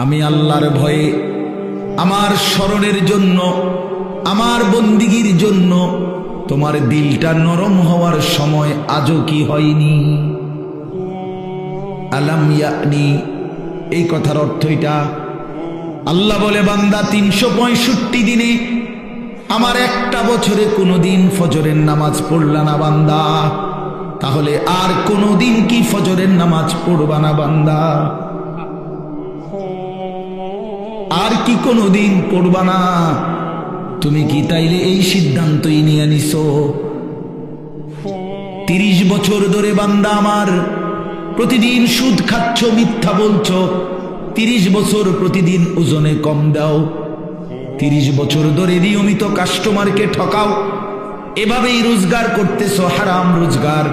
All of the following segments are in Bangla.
আমি আল্লাহর ভয়ে, আমার স্মরণের জন্য, আমার বন্দিগির জন্য তোমার দিলটা নরম হওয়ার সময় আজও কি হয়নি? আলাম ইয়ানি, এই কথার অর্থ এটা। আল্লাহ বলে, বান্দা 365 দিনে আমার একটা বছরে কোনোদিন ফজরের নামাজ পড়লা না বান্দা, তাহলে আর কোনোদিন কি ফজরের নামাজ পড়বা না বান্দা? আর কি কোনোদিন পড়বা না? তুমি কি তাইলে এই সিদ্ধান্তই নিয়ে নিছো? 30 বছর ধরে বান্দা আমার প্রতিদিন সুদ খাচ্ছ, মিথ্যা বলছো, 30 বছর প্রতিদিন ওজনে কম দাও, 30 বছর ধরে নিয়মিত কাস্টমারকে ঠকাও, এভাবেই রোজগার করতেছো, হারাম রোজগার।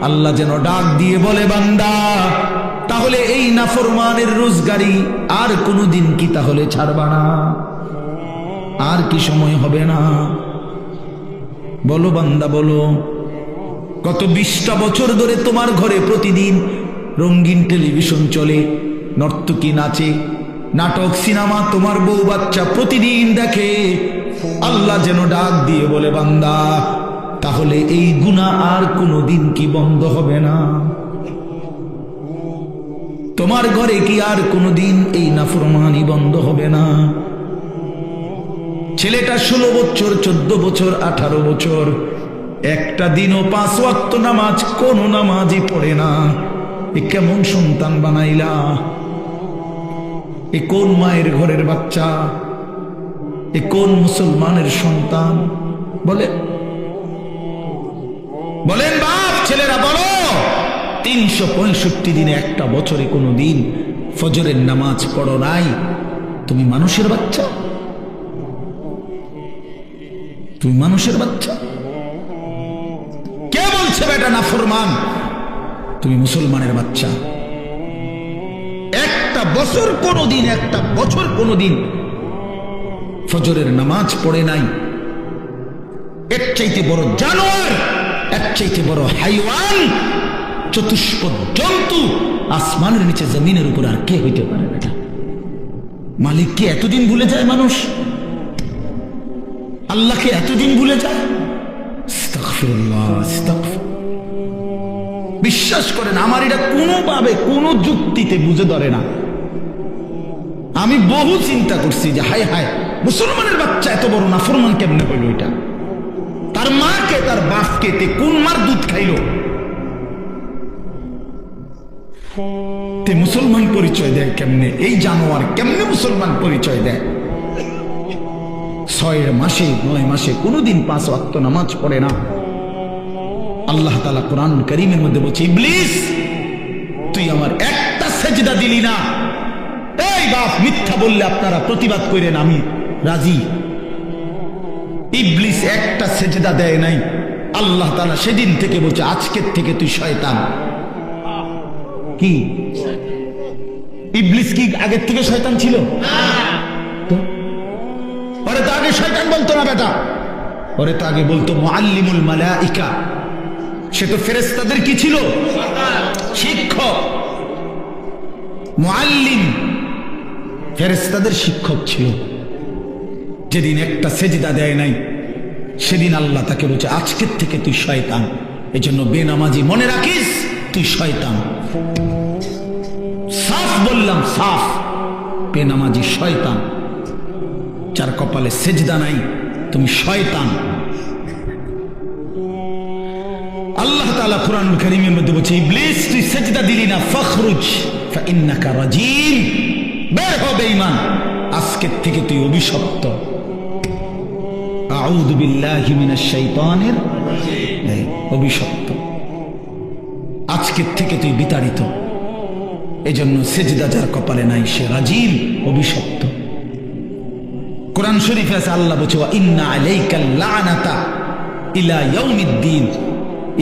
আল্লাহ যেন ডাক দিয়ে বলে, বান্দা তাহলে এই নাফরমানের রোজগারি আর কোনোদিন কি তাহলে ছাড়বা না? আর কি সময় হবে না? বলো বান্দা বলো। গত 20টা বছর ধরে তোমার ঘরে প্রতিদিন রঙিন টেলিভিশন চলে, নর্তকী নাচে, নাটক, সিনেমা, তোমার বউ বাচ্চা প্রতিদিন দেখে। আল্লাহ যেন ডাক দিয়ে বলে, বান্দা তাহলে এই গুনাহ আর কোনোদিন কি বন্ধ হবে না? তোমার ঘরে কি আর কোনোদিন এই নাফরমানি বন্ধ হবে না? ছেলেটা 16 বছর, 14 বছর, 18 বছর, একটা দিনও 5 ওয়াক্ত নামাজ, কোন নামাজই পড়ে না। এ কেমন সন্তান বানাইলা? এ কোন মায়ের ঘরের বাচ্চা? এ কোন মুসলমানের সন্তান? বলেন বলেন বাপ, ছেলেরা বলো। 365 দিনে একটা বছরে কোনো দিন ফজরের নামাজ পড়ো নাই? তুমি মানুষের বাচ্চা? তুমি মানুষের বাচ্চা? কে বলছে বেটা নাফরমান? তুমি মুসলমানের বাচ্চা। একটা বছর কোনোদিন ফজরের নামাজ পড়ে নাই, এর চাইতে বড় জানোয়ার, এর চাইতে বড় হাইওয়ান, চতুষ্পদ জন্তু আসমানের নিচে জমিনের উপর আর কে হইতে পারে বেটা? মালিককে এতদিন ভুলে যায় মানুষ? আল্লাহকে এতদিন ভুলে যায়? আস্তাগফিরুল্লাহ, বিশ্বাস করেন আমার এটা কোনোভাবে কোনো যুক্তিতে বুঝে ধরে না। আমি বহু চিন্তা করছি যে হায় হায়, মুসলমানের বাচ্চা এত বড় নাফরমান কেমনে হইল? এটা তার মাকে, তার বাপকে তে কোন মার দুধ খাইলো? তে মুসলমান পরিচয় দেয় কেমনে? এই জানোয়ার কেমনে মুসলমান পরিচয় দেয়? 6 মাসে 9 মাসে কোনোদিন 5 ওয়াক্ত নামাজ পড়ে না। আল্লাহ তাআলা কোরআন কারীমের মধ্যে বলছে, ইবলিস তুই আমার একটা সেজদা দিলি না। এই বাপ, মিথ্যা বললে আপনারা প্রতিবাদ করেন, আমি রাজি। ইবলিস একটা সেজদা দেয় নাই। আল্লাহ তাআলা সেদিন থেকে বলছে, আজকের থেকে তুই শয়তান। কি ইবলিস কি আগের থেকে শয়তান ছিল? ওরে তো আগে শয়তান বলতো না বেটা, ওরে তো আগে বলতো মুআল্লিমুল মালাইকা। সে তো ফেরেশতাদের কি ছিল? শিক্ষক। মুআল্লিম ফেরেশতাদের শিক্ষক ছিল। যেদিন একটা সেজদা দেয় নাই, সেদিন আল্লাহ তাকে বলছে, আজকের থেকে তুই শয়তান। এজন্য বেনামাজি মনে রাখিস, তুই শয়তান। সাফ বললাম, সাফ, বেনামাজি শয়তান। যার কপালে সেজদা নাই, তুমি শয়তান। আল্লাহ তাআলা কুরআন কারীমের মধ্যে বলছে, ইবলিস তুই সেজদা দিলি না, ফখরুজ ফাইন্নাকা রাজিম, বের হ বেঈমান, আজকের থেকে তুই অভিশপ্ত। আউযু বিল্লাহি মিনাশ শাইতানির রাজিম, অভিশপ্ত। আজকের থেকে তুই বিতাড়িত। এজন্য সেজদা যার কপালে নাই সে রাজিম, অভিশপ্ত। কোরআন শরীফে আছে, আল্লাহ বলছে, ওয়া ইন্না আলাইকাল লানাতা ইলা ইয়াউমিদ্দিন।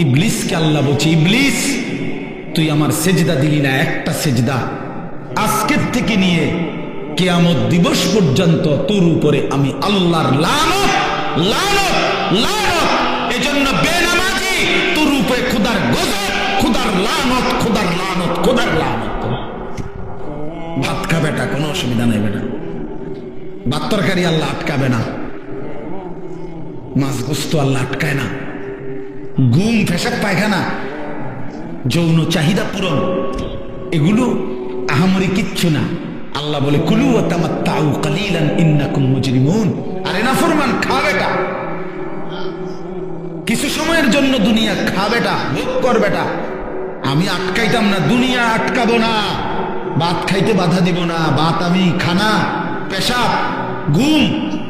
ইবলিসকে আল্লাহ বলছে, ইবলিস তুই আমার সেজদা দিলি না, একটা সেজদা, আজকের থেকে নিয়ে কিয়ামত দিবস পর্যন্ত তোর উপরে আমি আল্লাহর লানত, লানত, লানত। এজন্য বেনামাজি তোর উপরে খোদার গজব, খোদার লানত, খোদার লানত, খোদার লানত। ভাত খাবে বেটা, কোনো অসুবিধা নাই বেটা। ভাত তরকারি আল্লাহ আটকাবে না, মাছ গোস্ত আল্লাহ আটকায় না। ঘুম, পেশাব, পায়খানা, যৌন চাহিদা পূরণ, এগুলো আহামরি কিচ্ছু না। আল্লাহ বলে কুলু ওয়া তামাত্তাউ কালিলান ইন্নাকুম মুজরিমুন। আরে নাফরমান, খা বেটা, কিছু সময়ের জন্য দুনিয়া খা বেটা, ভোগ কর বেটা। আমি আটকাইতাম না, দুনিয়া আটকাবো না, ভাত খাইতে বাধা দিব না। ভাত আমি খানা, পেশাব, ঘুম,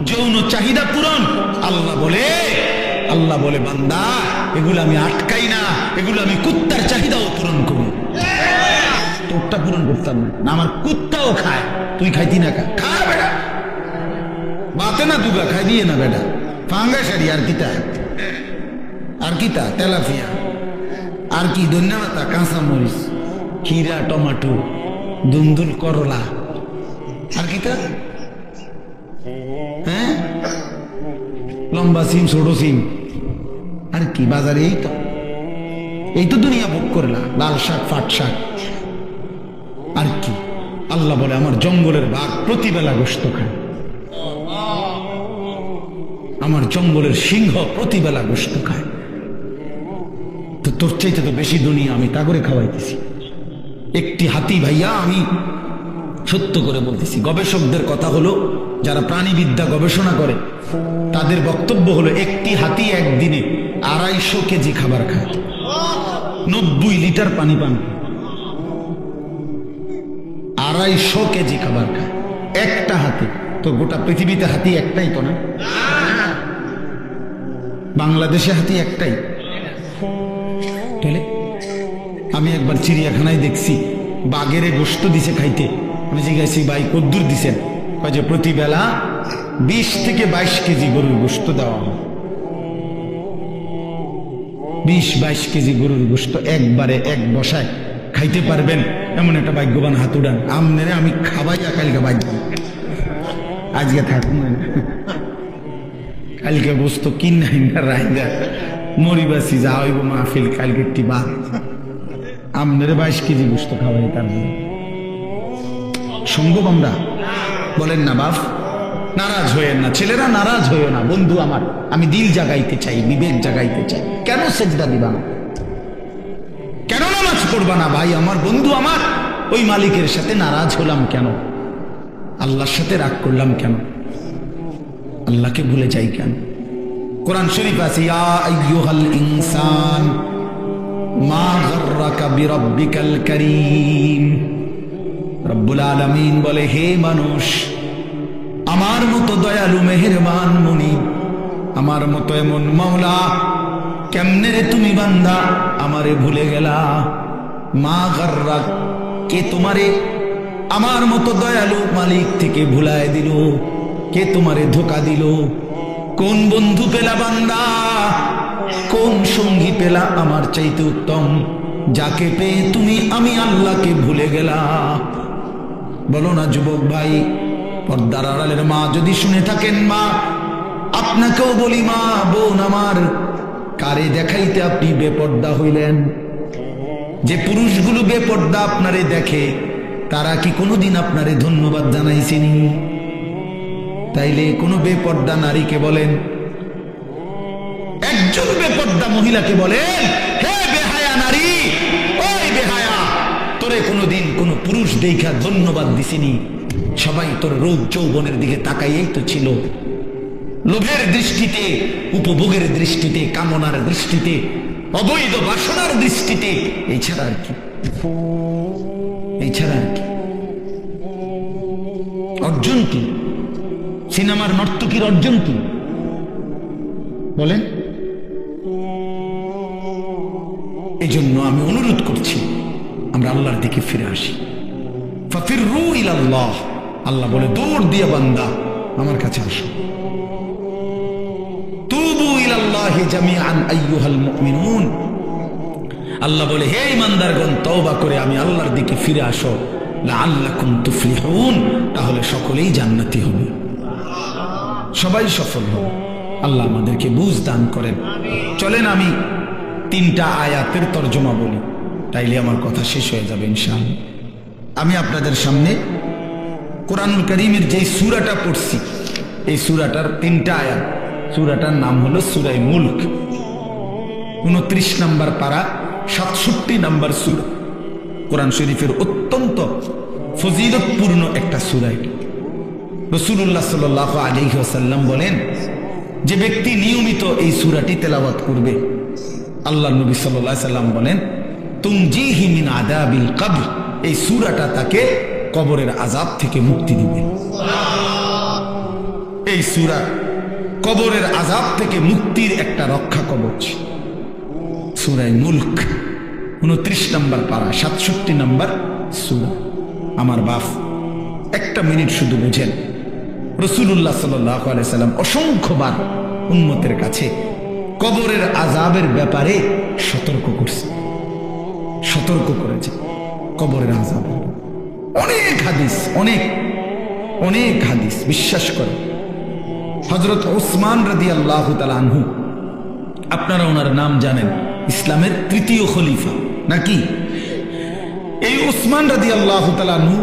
যৌন চাহিদা পূরণ, আল্লাহ বলে বান্দা এগুলো আমি আটকাই না, এগুলো আমি কুত্তার চাহিদাও পূরণ করি। তোরটা পূরণ করতাম না, আমার কুত্তাও খায়, তুই খাইতি না? খা বেটা, বাতে না দুগা খাই দিয়ে না বেটা। ফাঙ্গাসারি আর কিতা, আর কিতা, তেলাপিয়া আর কি, ধন্যবাদ, কাঁচা মরিচ, খিরা, টমাটো, দুন্দুল, করলা, আর কিতা, হ্যাঁ, লম্বা সিম, ছোট সিম, আর কি বাজারে। এই তো দুনিয়া ভোগ করলা, লাল শাক, ফাট শাক, আর কি। আল্লাহ বলে আমার জঙ্গলের বাঘ প্রতিবেলা গোশত খায়, আমার জঙ্গলের সিংহ প্রতিবেলা গোশত খায়। তো তোর চাইতে তো বেশি দুনিয়া আমি তা করে খাওয়াইতেছি। একটি হাতি, ভাইয়া আমি সত্য করে বলতেছি, গবেষকদের কথা হলো, যারা প্রাণীবিদ্যা গবেষণা করে তাদের বক্তব্য হলো, একটি হাতি একদিনে 250 কেজি খাবার খায়, 90 লিটার পানি পান, 250 কেজি খাবার খায় একটা হাতি। তো গোটা পৃথিবীতে হাতি একটাই তো না, বাংলাদেশে হাতি একটাই। আমি একবার চিড়িয়াখানায় দেখছি বাঘেরে গোশত দিছে খাইতে। আমি জিজ্ঞাসি, ভাই কদ্দুর দিছেন? যে প্রতিবেলা 20 থেকে 22 কেজি গরুর গোশত দেওয়া হয়। 20-22 কেজি গরুর গোশত একবারে এক বসায় খাইতে পারবেন এমন একটা ভাগ্যবান হাত উড়ান। আমনে আমি খাবাই, কালকে ভাগ্য, আজকে থাকুন, কালকে গোশত কিনাই না রাইদা মরিবাসি, যা হইব মাহফিল, কালকে একটি বাদ। আমনেরে 22 কেজি গোশত খাওয়াই, তার সম্ভব? আমরা বলেন না বাপ, নারাজ হয়েন না, ছেলেরা নারাজ হইও না। বন্ধু আমার, আমি দিল জাগাইতে চাই, বিবেক জাগাইতে চাই। কেন সেজদা দিবা না, কেন নামাজ পড়বা না? ভাই আমার, বন্ধু আমার, ওই মালিকের সাথে নারাজ হলাম কেন? আল্লাহর সাথে রাগ করলাম কেন? আল্লাহকে ভুলে যাই কেন? কোরআন শরীফ আছে, ইয়া আইয়ুহাল ইনসান মা গাররাকা বিরাব্বিকাল কারীম। রব্বুল আলামিন বলে, হে মানুষ, আমার মতো দয়ালু মেহেরবান মুনিব, আমার মতো এমন মাওলা, কেমনে রে তুমি বান্দা আমারে ভুলে গেলা? মা গাররাক, কে তোমারে আমার মতো দয়ালু মালিক থেকে ভুলায় দিল? কে তোমারে ধোকা দিল? কোন বন্ধু পেলা বান্দা, কোন সঙ্গী পেলা আমার চাইতে উত্তম, যাকে পেয়ে তুমি আমি আল্লাহকে ভুলে গেলা? বলো না যুবক ভাই, পর্দার আড়ালের মা যদি শুনে থাকেন, মা আপনাকেও বলি, মা বোন আমার, কারে দেখাইতে আপনি বেপর্দা হইলেন? যে পুরুষগুলো বেপর্দা আপনারে দেখে, তারা কি কোনোদিন আপনারে ধন্যবাদ জানাইছেনি? তাইলে কোনো বেপর্দা নারীকে বলেন, একজন বেপর্দা মহিলাকে বলেন, হে বেহায়া নারী, ওই বেহায়া, তোরে কোনোদিন কোন পুরুষ দেখা ধন্যবাদ দিছিনি? সবাই তোর রূপ যৌবনের দিকে তাকাইয়েই তো ছিল, লোভের দৃষ্টিতে, উপভোগের দৃষ্টিতে, কামনার দৃষ্টিতে, অবৈধ বাসনার দৃষ্টিতে। এছাড়া আর কি? এছাড়া আর কি? অর্জন কি? সিনেমার নর্তকীর অর্জন কি বলেন? এই জন্য আমি অনুরোধ করছি, আমরা আল্লাহর দিকে ফিরে আসি। ফাফিরু ইলাল্লাহ, আল্লাহ বলে দৌড় দিয়ে বান্দা আমার কাছে আসো। তুবু ইলাল্লাহি জামিআন আইয়ুহাল মুমিনুন, আল্লাহ বলে হে ঈমানদারগণ, তওবা করে আমি আল্লাহর দিকে ফিরে আসো। লাআল্লাকুম তুফলিহুন, তাহলে সকলেই জান্নাতি হবে, সবাই সফল হবে। আল্লাহ আমাদেরকে বুঝ দান করেন। চলেন আমি 3টা আয়াতের তর্জমা বলি, তাইলে আমার কথা শেষ হয়ে যাবে ইনশাআল্লাহ। আমি আপনাদের সামনে কোরআনুল কারীমের যে সূরাটা পড়ছি এই সূরাটার 3টা আয়াত। সূরাটার নাম হলো সূরা মুলক, 29 নম্বর পারা, 67 নম্বর সূরা। কোরআন শরীফের অত্যন্ত ফজিলতপূর্ণ একটা সূরা। রাসূলুল্লাহ সাল্লাল্লাহু আলাইহি ওয়াসাল্লাম বলেন, যে ব্যক্তি নিয়মিত এই সূরাটি তেলাওয়াত করবে, আল্লাহ নবী সাল্লাল্লাহু আলাইহি ওয়াসাল্লাম বলেন, তুনজিহি মিন আযাবিল কবর, এই সূরাটা তাকে কবরের আযাব থেকে মুক্তি দিবে। এই সূরা কবরের আযাব থেকে মুক্তির একটা রক্ষা কবচ। সূরা মুলক, 29 নম্বর পারা, 67 নম্বর সূরা। আমার বাপ, একটা মিনিট শুধু বুঝেন, রাসূলুল্লাহ সাল্লাল্লাহু আলাইহি ওয়াসাল্লাম অসংখ্যবার উম্মতের কাছে কবরের আযাবের ব্যাপারে সতর্ক করছে, সতর্ক করেছে। কবরের আযাব অনেক হাদিস, অনেক অনেক হাদিস, বিশ্বাস করে। হযরত ওসমান রাদিয়াল্লাহু তাআলা আনহু, আপনারা ওনার নাম জানেন, ইসলামের 3য় খলিফা নাকি? এই ওসমান রাদিয়াল্লাহু তাআলা আনহু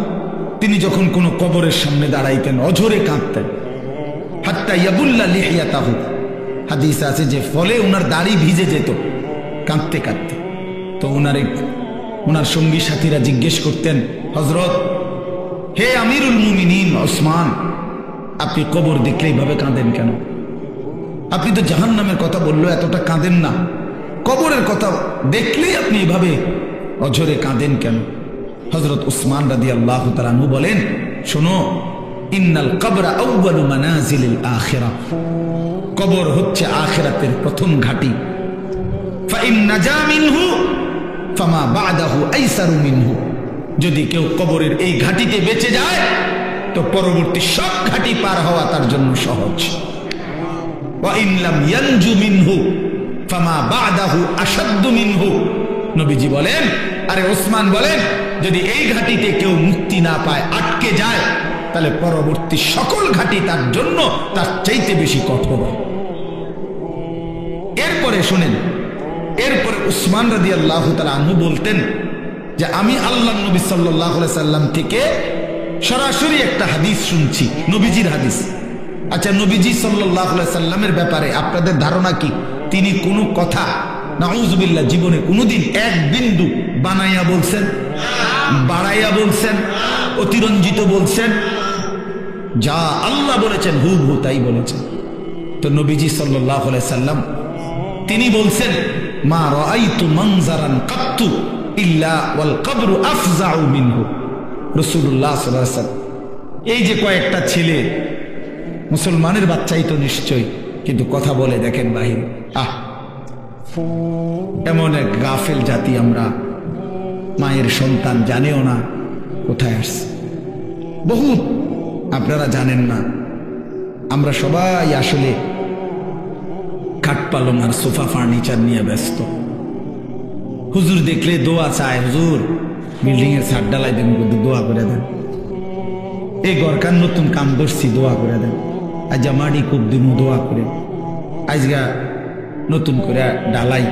তিনি যখন কোনো কবরের সামনে দাঁড়াইতেন অঝরে কাঁদতেন। হাত্তা ইয়াবুল্লা লিহিয়াতাহু, হাদিস আছে যে ফলে ওনার দাড়ি ভিজে যেত কাঁদতে কাঁদতে। তো ওনার সঙ্গী সাথীরা জিজ্ঞেস করতেন, হযরত, হে আমিরুল মুমিনিন ওসমান, আপনি কবর দেখলে এইভাবে কাঁদেন কেন? আপনি তো জাহান্নামের কথা বললো, এতটা কাঁদেন না, কবরের কথা দেখলেই আপনি এভাবে অঝরে কাঁদেন কেন? হযরত উসমান রাদিয়াল্লাহু তাআলা আনহু বলেন, শোনো, ইন্নাল কবরা আউয়ালু মানাজিলিল আখিরাহ, কবর হচ্ছে আখিরাতের প্রথম ঘাঁটি। ফাইন নাজা মিনহু ফামা বাদাহু আইসারু মিনহু, যদি কেউ কবরের এই ঘাঁটিতে বেঁচে যায় তো পরবর্তী সব ঘাঁটি পার হওয়া তার জন্য সহজ। ওয়া ইন লাম ইয়ানজু মিনহু ফামা বাদাহু আশাদ্দু মিনহু, নবীজি বলেন, আরে ওসমান বলেন, যদি এই ঘাঁটিতে কেউ মুক্তি না পায়, আটকে যায়, তাহলে পরবর্তী সকল ঘাঁটি তার জন্য তার চাইতে বেশি কঠোর। এরপরে শুনেন, এরপরে উসমান রাদিয়াল্লাহু তাআলা আনহু বলতেন যে আমি আল্লাহ নবী সাল্লাল্লাহু আলাইহি সাল্লাম থেকে সরাসরি একটা হাদিস শুনছি, নবীজির হাদিস। আচ্ছা, নবীজি সাল্লাল্লাহু আলাইহি সাল্লামের ব্যাপারে আপনাদের ধারণা কি? তিনি কোনো কথা নাউযুবিল্লাহ জীবনে কোনোদিন এক বিন্দু বানাইয়া বলছেন, বাড়াইয়া বলছেন, অতিরঞ্জিত বলছেন? যা আল্লাহ বলেছেন হুবহু তাই বলেছেন। তো নবীজি সাল্লাল্লাহু আলাইহি সাল্লাম তিনি বলছেন, মা রাআইতু মানজারান কাত্তু ইল্লা ওয়াল কবরু আফজাউ মিনহু। রাসূলুল্লাহ সাল্লাল্লাহু আলাইহি ওয়াসাল্লাম, এই যে কয়েকটা ছেলে, মুসলমানের বাচ্চাই তো নিশ্চয়, কিন্তু কথা বলে দেখেন বাহিরে। এমন এক গাফেল জাতি আমরা, মায়ের সন্তান জানেও না কোথায় আসছে। বহুত আপনারা জানেন না, আমরা সবাই আসলে খাট পালং আর সোফা ফার্নিচার নিয়ে ব্যস্ত। হুজুর দেখলে দোয়া চায়, হুজুর বিল্ডিং এর ছাদ ঢালাই দেন, দোয়া করে দেন। এই গরকার নতুন কাম ধরছি, দোয়া করে দেন। আজ মাটি খুব দিন, দোয়া করে। আজগা নতুন করে ডালাই,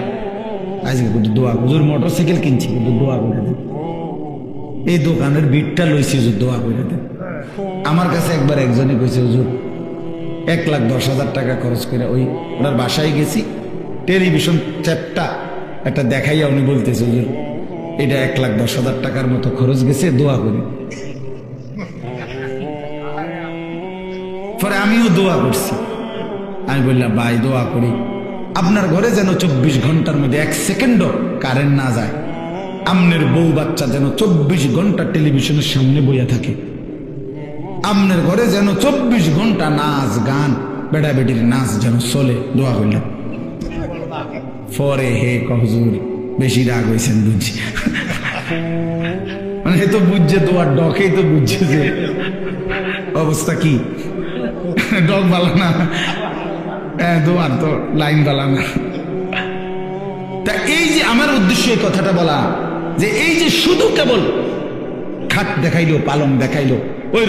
আজকে কিন্তু দোয়া। হুজুর মোটরসাইকেল কিনছি, কিন্তু দোয়া করে দেন। এই দোকানের বিটটা লইছি, হুজুর দোয়া করে দেন। আমার কাছে একবার একজনে কইছে, হুজুর 1,10,000 টাকা খরচ করে ওনার বাসায় গেছি, টেলিভিশন চ্যাপটা একটা দেখাইয়া উনি বলতেছে, হুজুর এটা 1,10,000 টাকার মতো খরচ গেছে, দোয়া করি। পরে আমিও দোয়া করছি। আমি বললাম, ভাই দোয়া করি আপনার ঘরে যেন 24 ঘন্টার মধ্যে 1 সেকেন্ডও কারেন্ট না যায়, আমনের বউ বাচ্চা যেন 24 ঘন্টা টেলিভিশনের সামনে বইয়া থাকে, আমনের ঘরে যেন 24 ঘন্টা নাচ গান, বেড়া বেটির নাচ যেন চলে, দোয়া করলাম। পরে হে হুজুর বেশি রাগ হয়েছেন বুঝছি, মানে হে তো বুঝছে, দোয়ার ডকেই তো বুঝছে যে অবস্থা কি, ডক বালা না, দোয়ার তো লাইন বালা না। তা এই যে আমার উদ্দেশ্য এই কথাটা বলা, যে এই যে শুধু কেবল খাট দেখাইলো, পালং দেখাইলো, ওই